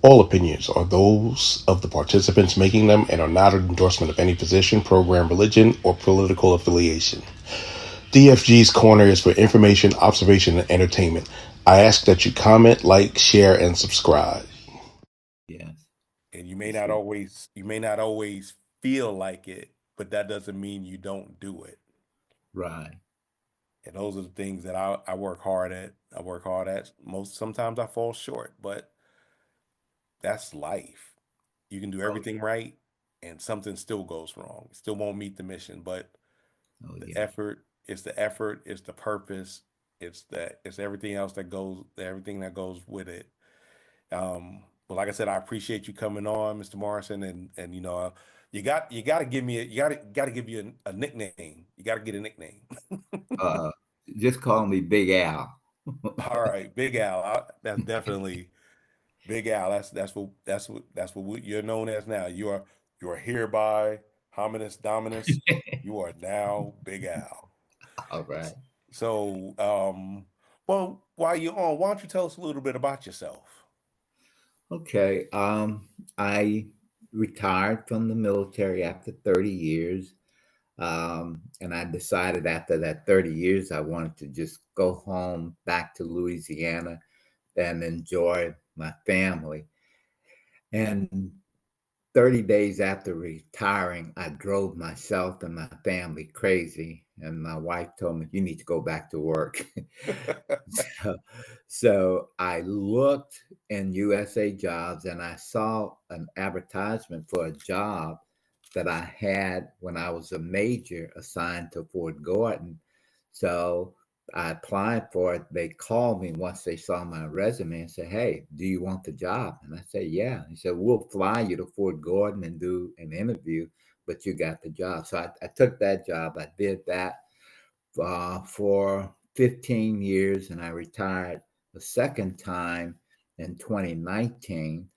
All opinions are those of the participants making them and are not an endorsement of any position, program, religion, or political affiliation. DFG's Corner is for information, observation, and entertainment. I ask that you comment, like, share, and subscribe. Yes. And you may not always feel like it, but that doesn't mean you don't do it. Right. And those are the things that I work hard at. Sometimes I fall short, but that's life. You can do everything right and something still goes wrong. It still won't meet the mission, but the effort, it's the purpose, it's everything else everything that goes with it. But like I said, I appreciate you coming on, Mr. Morrison, and you got to give me you got to give you a nickname. You got to get a nickname. Just call me Big Al. All right, Big Al. That's definitely Big Al. That's what you're known as now. You are hereby hominis dominus. You are now Big Al. All right. So, well, while you're on, why don't you tell us a little bit about yourself? Okay. I retired from the military after 30 years. And I decided after that 30 years, I wanted to just go home back to Louisiana and enjoy my family. And 30 days after retiring, I drove myself and my family crazy. And my wife told me, you need to go back to work. So I looked in USA Jobs and I saw an advertisement for a job that I had when I was a major assigned to Fort Gordon. So I applied for it. They called me once they saw my resume and said, hey, do you want the job? And I said, yeah. He said, we'll fly you to Fort Gordon and do an interview, but you got the job. So I took that job. I did that for 15 years and I retired the second time in 2019.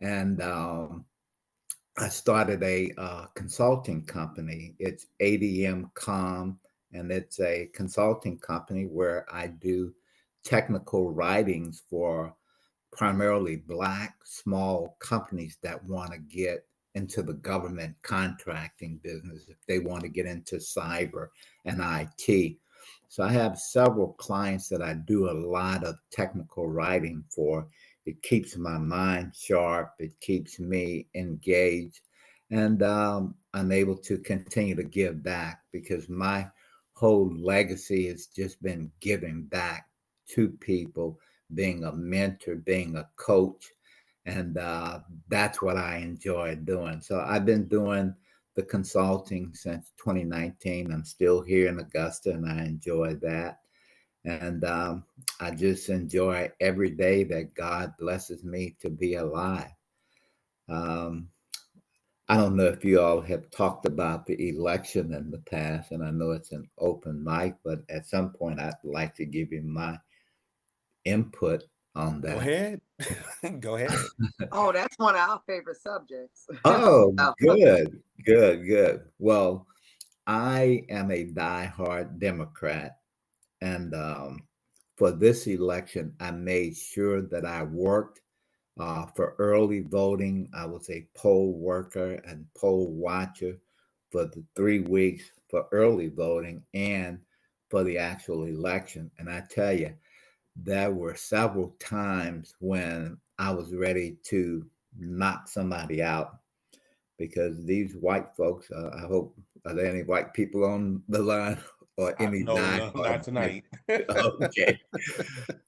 And I started a consulting company. It's 𝐴𝐷𝐴𝐷, and it's a consulting company where I do technical writings for primarily Black small companies that want to get into the government contracting business, if they want to get into cyber and IT. So I have several clients that I do a lot of technical writing for. It keeps my mind sharp. It keeps me engaged. And I'm able to continue to give back because my whole legacy has just been giving back to people, being a mentor, being a coach. And that's what I enjoy doing. So I've been doing the consulting since 2019. I'm still here in Augusta and I enjoy that. And I just enjoy every day that God blesses me to be alive. Um, I don't know if you all have talked about the election in the past, and I know it's an open mic, but at some point I'd like to give you my input on that. Go ahead. Go ahead. Oh, that's one of our favorite subjects. Oh, good. Well, I am a diehard Democrat. And for this election, I made sure that I worked for early voting. I was a poll worker and poll watcher for the 3 weeks for early voting and for the actual election. And I tell you, there were several times when I was ready to knock somebody out because these white folks, I hope, are there any white people on the line or any No, diehard? not tonight. Okay.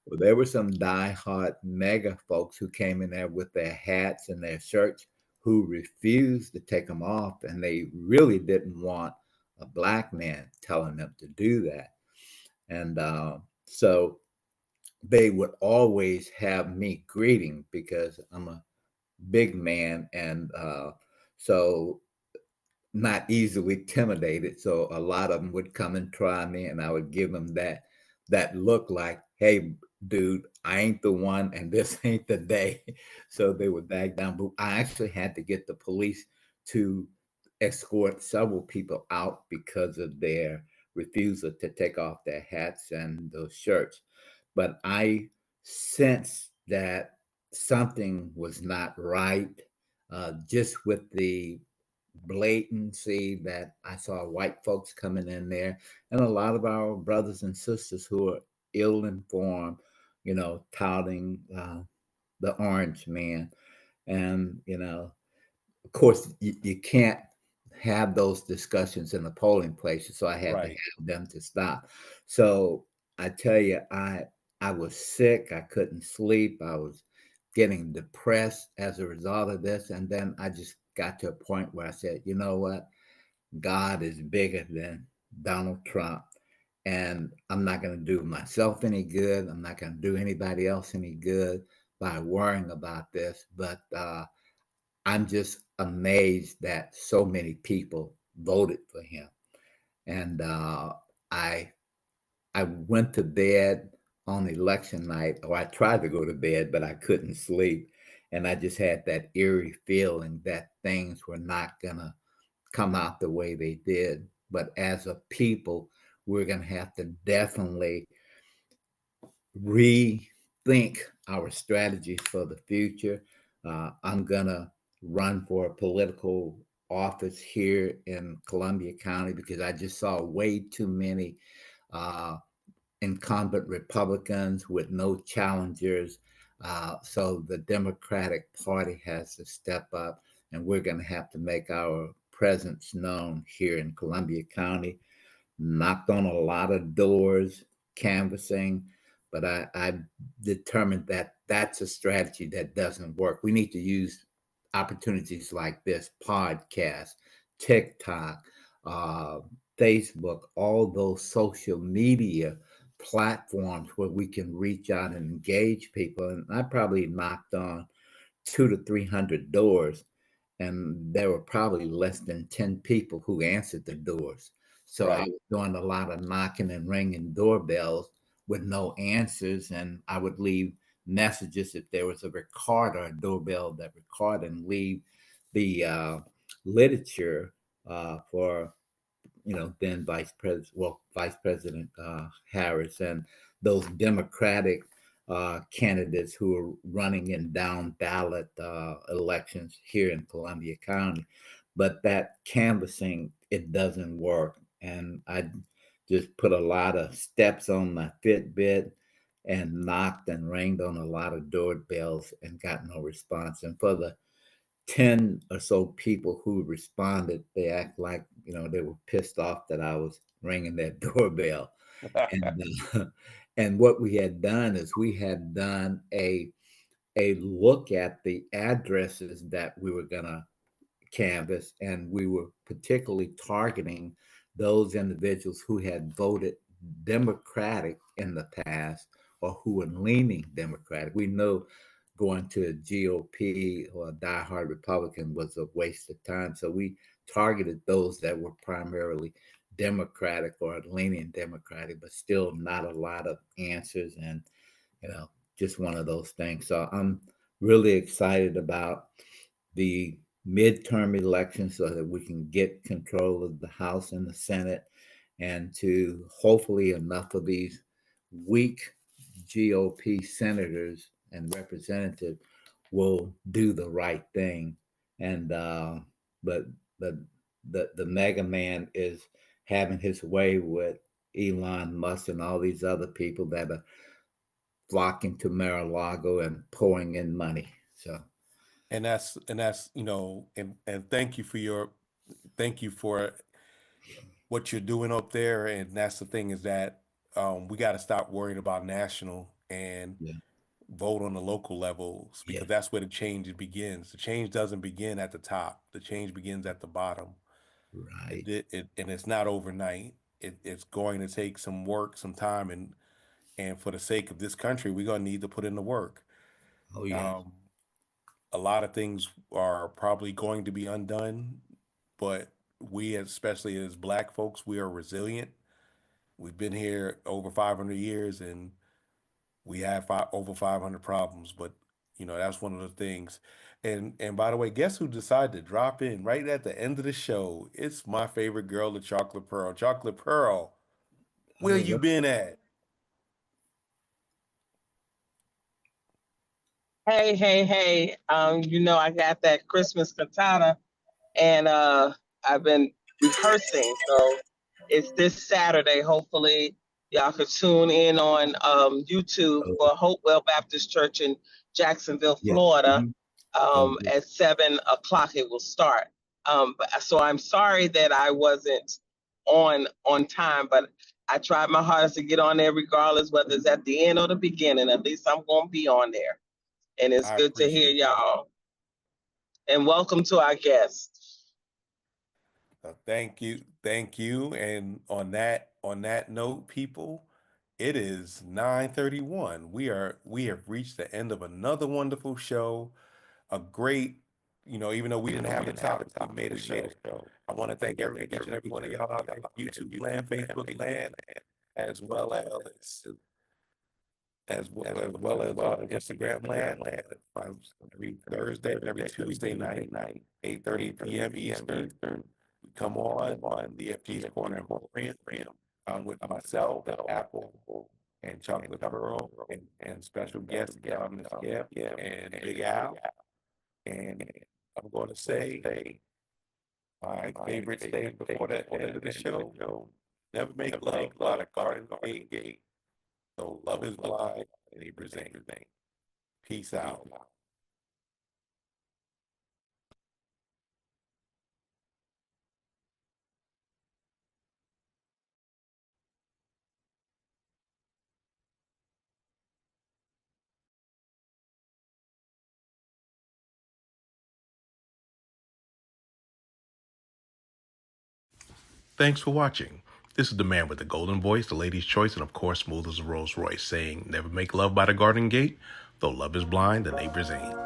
Well, there were some diehard mega folks who came in there with their hats and their shirts who refused to take them off. And they really didn't want a Black man telling them to do that. And so they would always have me greeting because I'm a big man. And so not easily intimidated. So a lot of them would come and try me, and I would give them that look like, "Hey, dude, I ain't the one, and this ain't the day." So they would back down. But I actually had to get the police to escort several people out because of their refusal to take off their hats and those shirts. But I sensed that something was not right, just with the blatancy that I saw white folks coming in there, and a lot of our brothers and sisters who are ill-informed, touting the orange man. And, of course, you can't have those discussions in the polling places, so I had to Right. have them to stop. So I tell you, I was sick. I couldn't sleep. I was getting depressed as a result of this. And then I just got to a point where I said, you know what? God is bigger than Donald Trump. And I'm not going to do myself any good. I'm not going to do anybody else any good by worrying about this. But I'm just amazed that so many people voted for him. And I went to bed on election night, or I tried to go to bed, but I couldn't sleep. And I just had that eerie feeling that things were not going to come out the way they did. But as a people, we're going to have to definitely rethink our strategies for the future. I'm going to run for a political office here in Columbia County because I just saw way too many incumbent Republicans with no challengers. So the Democratic Party has to step up, and we're going to have to make our presence known here in Columbia County. Knocked on a lot of doors, canvassing, but I determined that that's a strategy that doesn't work. We need to use opportunities like this podcast, TikTok, Facebook, all those social media platforms where we can reach out and engage people. And I probably knocked on 200 to 300 doors, and there were probably less than 10 people who answered the doors. So I Right. was doing a lot of knocking and ringing doorbells with no answers, and I would leave messages if there was a recorder, a doorbell that record, and leave the literature for then Vice President Harris and those Democratic candidates who are running in down ballot elections here in Columbia County. But that canvassing, it doesn't work. And I just put a lot of steps on my Fitbit and knocked and rang on a lot of doorbells and got no response. And for the 10 or so people who responded, they act like, they were pissed off that I was ringing that doorbell. And and what we had done is we had done a look at the addresses that we were going to canvass, and we were particularly targeting those individuals who had voted Democratic in the past or who were leaning Democratic. We know going to a GOP or a diehard Republican was a waste of time. So we targeted those that were primarily Democratic or leaning Democratic, but still not a lot of answers, and just one of those things. So I'm really excited about the midterm elections so that we can get control of the House and the Senate, and to hopefully enough of these weak GOP senators and representatives will do the right thing. And but the mega man is having his way with Elon Musk and all these other people that are flocking to Mar-a-Lago and pouring in money. So And that's and thank you for what you're doing up there. And that's the thing, is that we got to stop worrying about national and yeah, vote on the local levels, yeah, because that's where the change begins. The change doesn't begin at the top. The change begins at the bottom. right. And it's not overnight. It's going to take some work, some time, and for the sake of this country, we're going to need to put in the work. Oh yeah. Um, a lot of things are probably going to be undone, but we, especially as Black folks, we are resilient. We've been here over 500 years, and we have over 500 problems, but that's one of the things. And by the way, guess who decided to drop in right at the end of the show? It's my favorite girl, the Chocolate Pearl. Chocolate Pearl, where Oh, you been at? Hey, hey, hey. I got that Christmas cantata and I've been rehearsing. So it's this Saturday. Hopefully y'all could tune in on YouTube for Hopewell Baptist Church in Jacksonville, Yeah. Florida. Mhm. At 7 o'clock it will start. So I'm sorry that I wasn't on time, but I tried my hardest to get on there regardless whether it's at the end or the beginning. At least I'm gonna be on there. And it's I good to hear appreciate that. y'all. And welcome to our guest. Thank you. And on that note, people, it is 9:31. We have reached the end of another wonderful show. A great, even though we didn't have a topic, we made a show. I want to thank each and every one of y'all out there, YouTube land, Facebook land, as well as Instagram land. Every Thursday, every Tuesday night, 8:30 p.m. Eastern. We come on the FG's Corner with myself, Apple, and Chocolate Pearl, and special guest Miss Gab and Big Al. And I'm going to say my favorite thing before the end of the show: never make love by the garden gate. So love is blind, neighbors ain't. Peace out. Thanks for watching. This is the man with the golden voice, the lady's choice, and of course, smooth as a Rolls Royce, saying, never make love by the garden gate. Though love is blind, the neighbors ain't.